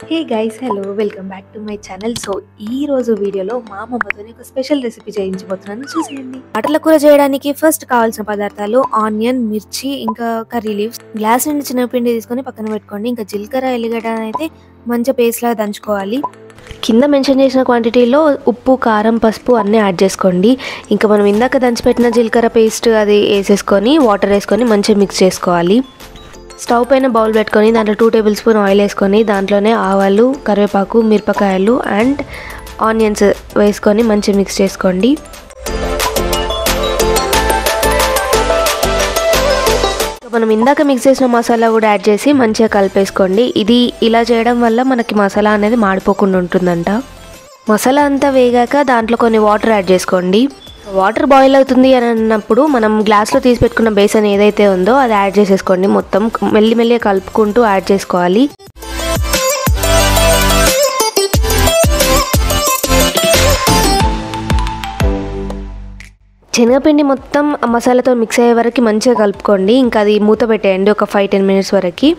Hey guys, hello, welcome back to my channel. So ఈ రోజు వీడియోలో మా అమ్మమ్మతో ఒక స్పెషల్ రెసిపీ చేయించబోతున్నాను, చూసేయండి. పాటల కూర చేయడానికి ఫస్ట్ కావాల్సిన పదార్థాలు ఆనియన్, మిర్చి, ఇంకా కర్రీ లీవ్స్. గ్లాస్ నుండి చిన్నపిండి తీసుకొని పక్కన పెట్టుకోండి. ఇంకా జీలకర్ర, ఎల్లిగడ్డ అయితే మంచిగా పేస్ట్ లాగా దంచుకోవాలి. కింద మెన్షన్ చేసిన క్వాంటిటీలో ఉప్పు, కారం, పసుపు అన్నీ యాడ్ చేసుకోండి. ఇంకా మనం ఇందాక దంచిపెట్టిన జీలకర్ర పేస్ట్ అది వేసేసుకొని వాటర్ వేసుకొని మంచిగా మిక్స్ చేసుకోవాలి. స్టవ్ పైన బౌల్ పెట్టుకొని దాంట్లో 2 టేబుల్ స్పూన్ ఆయిల్ వేసుకొని దాంట్లోనే ఆవాలు, కరివేపాకు, మిరపకాయలు అండ్ ఆనియన్స్ వేసుకొని మంచిగా మిక్స్ చేసుకోండి. మనం ఇందాక మిక్స్ చేసిన మసాలా కూడా యాడ్ చేసి మంచిగా కలిపేసుకోండి. ఇది ఇలా చేయడం వల్ల మనకి మసాలా అనేది మాడిపోకుండా ఉంటుందంట. మసాలా అంతా వేగాక దాంట్లో కొన్ని వాటర్ యాడ్ చేసుకోండి. వాటర్ బాయిల్ అవుతుంది అని అన్నప్పుడు మనం గ్లాస్లో తీసి పెట్టుకున్న బేసన్ ఏదైతే ఉందో అది యాడ్ చేసేసుకోండి. మొత్తం మెల్లిమెల్లిగా కలుపుకుంటూ యాడ్ చేసుకోవాలి. శనగపిండి మొత్తం మసాలాతో మిక్స్ అయ్యే వరకు మంచిగా కలుపుకోండి. ఇంకా అది మూత పెట్టేయండి ఒక 5-10 మినిట్స్ వరకు.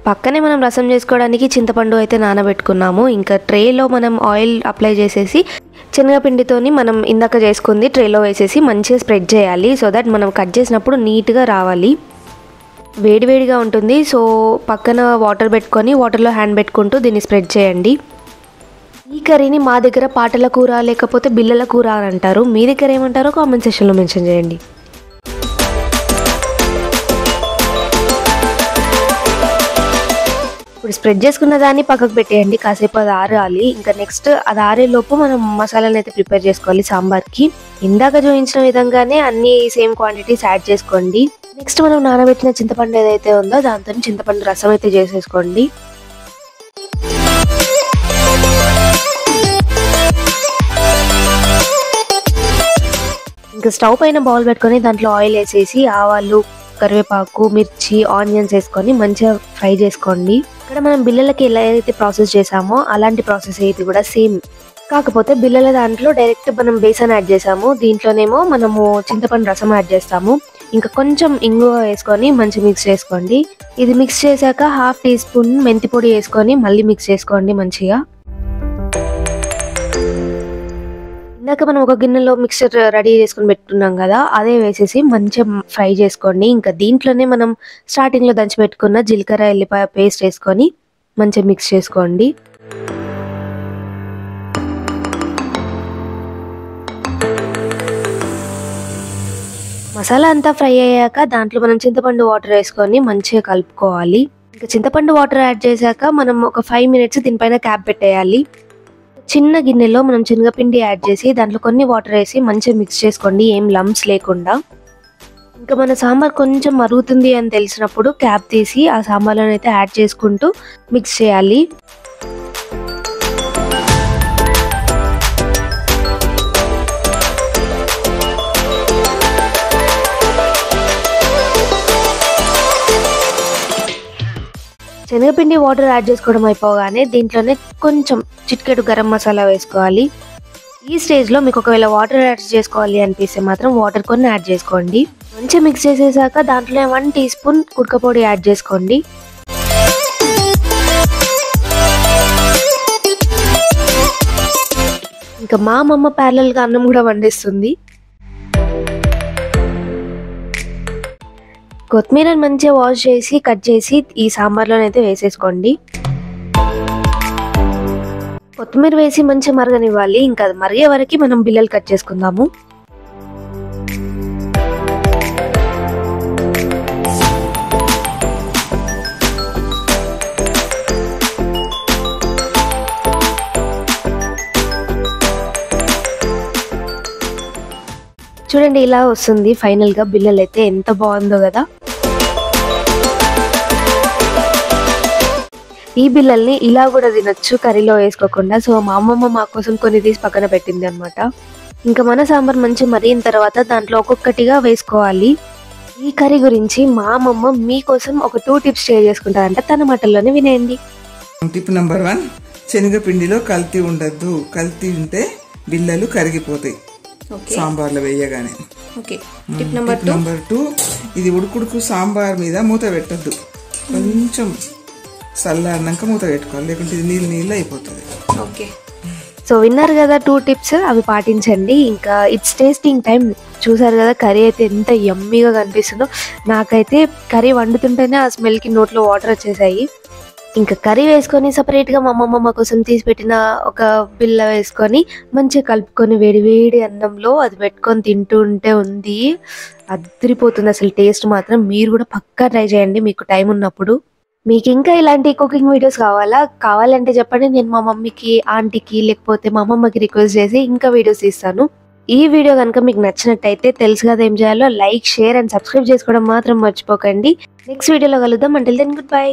పక్కనే మనం రసం చేసుకోవడానికి చింతపండు అయితే నానబెట్టుకున్నాము. ఇంకా ట్రేలో మనం ఆయిల్ అప్లై చేసేసి శనగపిండితోని మనం ఇందాక చేసుకుంది ట్రేలో వేసేసి మంచిగా స్ప్రెడ్ చేయాలి. సో దట్ మనం కట్ చేసినప్పుడు నీట్గా రావాలి. వేడివేడిగా ఉంటుంది. సో పక్కన వాటర్ పెట్టుకొని వాటర్లో హ్యాండ్ పెట్టుకుంటూ దీన్ని స్ప్రెడ్ చేయండి. ఈ కర్రీని మా దగ్గర పాటల కూర లేకపోతే బిళ్ళల కూర అని అంటారు. మీ దగ్గర ఏమంటారో కామెంట్ సెక్షన్లో మెన్షన్ చేయండి. ఇప్పుడు స్ప్రెడ్ చేసుకున్న దాన్ని పక్కకు పెట్టేయండి. కాసేపు అది ఆరాలి. ఇంకా నెక్స్ట్ అది ఆరేలోపు మనం మసాలాను అయితే ప్రిపేర్ చేసుకోవాలి సాంబార్కి. ఇందాక చూపించిన విధంగానే అన్ని సేమ్ క్వాంటిటీస్ యాడ్ చేసుకోండి. నెక్స్ట్ మనం నానబెట్టిన చింతపండు ఏదైతే ఉందో దాంతో చింతపండు రసం అయితే చేసేసుకోండి. ఇంకా స్టవ్ పైన బౌల్ పెట్టుకొని దాంట్లో ఆయిల్ వేసేసి ఆవాలు, కరివేపాకు, మిర్చి, ఆనియన్స్ వేసుకొని మంచిగా ఫ్రై చేసుకోండి. ఇక్కడ మనం బిళ్ళలకి ఎలా అయితే ప్రాసెస్ చేసామో అలాంటి ప్రాసెస్ ఇది కూడా సేమ్. కాకపోతే బిళ్ళల దాంట్లో డైరెక్ట్ మనం బేసన్ యాడ్ చేసాము. దీంట్లోనేమో మనము చింతపండు రసం యాడ్ చేస్తాము. ఇంకా కొంచెం ఇంగువ వేసుకొని మంచిగా మిక్స్ చేసుకోండి. ఇది మిక్స్ చేశాక 1/2 టీ స్పూన్ మెంతి పొడి వేసుకొని మళ్ళీ మిక్స్ చేసుకోండి మంచిగా. ఇందాక మనం ఒక గిన్నెలో మిక్సర్ రెడీ చేసుకుని పెట్టుకున్నాం కదా, అదే వేసేసి మంచిగా ఫ్రై చేసుకోండి. ఇంకా దీంట్లోనే మనం స్టార్టింగ్లో దంచి పెట్టుకున్న జీలకర్ర, ఎల్లిపాయ పేస్ట్ వేసుకొని మంచిగా మిక్స్ చేసుకోండి. మసాలా అంతా ఫ్రై అయ్యాక దాంట్లో మనం చింతపండు వాటర్ వేసుకొని మంచిగా కలుపుకోవాలి. ఇంకా చింతపండు వాటర్ యాడ్ చేశాక మనం ఒక 5 మినిట్స్ దీనిపైన క్యాప్ పెట్టేయాలి. చిన్న గిన్నెలో మనం శనగపిండి యాడ్ చేసి దాంట్లో కొన్ని వాటర్ వేసి మంచిగా మిక్స్ చేసుకోండి, ఏం లంప్స్ లేకుండా. ఇంకా మన సాంబార్ కొంచెం మరుగుతుంది అని తెలిసినప్పుడు క్యాప్ తీసి ఆ సాంబార్లోని అయితే యాడ్ చేసుకుంటూ మిక్స్ చేయాలి. శనగపిండి వాటర్ యాడ్ చేసుకోవడం అయిపోగానే దీంట్లోనే కొంచెం చిటికెడు గరం మసాలా వేసుకోవాలి. ఈ స్టేజ్లో మీకు ఒకవేళ వాటర్ యాడ్ చేసుకోవాలి అనిపిస్తే మాత్రం వాటర్ కొన్ని యాడ్ చేసుకోండి. మంచిగా మిక్స్ చేసేసాక దాంట్లో 1 టీ స్పూన్ కుడకపొడి యాడ్ చేసుకోండి. ఇంకా మా అమ్మమ్మ ప్యారలల్గా అన్నం కూడా వండిస్తుంది. కొత్తిమీరని మంచిగా వాష్ చేసి కట్ చేసి ఈ సాంబార్లోనైతే వేసేసుకోండి. కొత్తిమీర వేసి మంచిగా మరగనివ్వాలి. ఇంకా అది మరిగే వరకు మనం బిళ్ళలు కట్ చేసుకుందాము. చూడండి ఇలా వస్తుంది ఫైనల్గా బిళ్ళలు అయితే. ఎంత బాగుందో కదా. ఈ బిళ్ళల్ని ఇలా కూడా తినొచ్చు కర్రీలో వేసుకోకుండా. సో మా అమ్మమ్మ మా కోసం కొన్ని తీసి పక్కన పెట్టింది అనమాట. ఇంకా మన సాంబార్ మంచి మరిగిన తర్వాత దాంట్లో ఒక్కొక్కటిగా వేసుకోవాలి. ఈ కర్రీ గురించి మా అమ్మమ్మ మీకోసం ఒక 2 టిప్స్ షేర్ చేసుకుంటారంట. తన మాటల్లోనే వినేయండి. టిప్ నెంబర్ 1, శనగపిండిలో కల్తీ ఉండద్దు. కల్తీ ఉంటే బిళ్ళలు కరిగిపోతాయి సాంబార్లో వేయగానే. టిప్ నెంబర్ 2, ఇది ఉడుకుడుకు సాంబార్ మీద మూత పెట్టద్దు. కొంచెం చల్లారినాక మూత పెట్టుకోవాలి, లేకుంటే ఇది నీళ్ళు అయిపోతుంది. ఓకే. సో విన్నారు కదా 2 టిప్స్, అవి పాటించండి. ఇంకా ఇట్స్ టేస్టింగ్ టైం. చూసారు కదా కర్రీ అయితే ఎంత యమ్మీగా కనిపిస్తుందో. నాకైతే కర్రీ వండుతుంటేనే ఆ స్మెల్కి నోట్లో వాటర్ వచ్చేసాయి. ఇంకా కర్రీ వేసుకొని సపరేట్గా మా అమ్మమ్మ కోసం తీసి పెట్టిన ఒక బిల్ల వేసుకొని మంచిగా కలుపుకొని వేడి వేడి అన్నంలో అది పెట్టుకొని తింటూ ఉంటే ఉంది అదిరిపోతుంది అసలు. టేస్ట్ మాత్రం మీరు కూడా పక్కా ట్రై చేయండి మీకు టైం ఉన్నప్పుడు. మీకు ఇంకా ఇలాంటి కుకింగ్ వీడియోస్ కావాలంటే చెప్పండి, నేను మా మమ్మీకి, ఆంటీకి లేకపోతే మా అమ్మమ్మకి రిక్వెస్ట్ చేసి ఇంకా వీడియోస్ ఇస్తాను. ఈ వీడియో కనుక మీకు నచ్చినట్టయితే తెలుసు కదా ఏం చేయాలో, లైక్, షేర్ అండ్ సబ్స్క్రైబ్ చేసుకోవడం మాత్రం మర్చిపోకండి. నెక్స్ట్ వీడియోలో కలుద్దాం. Until then good bye.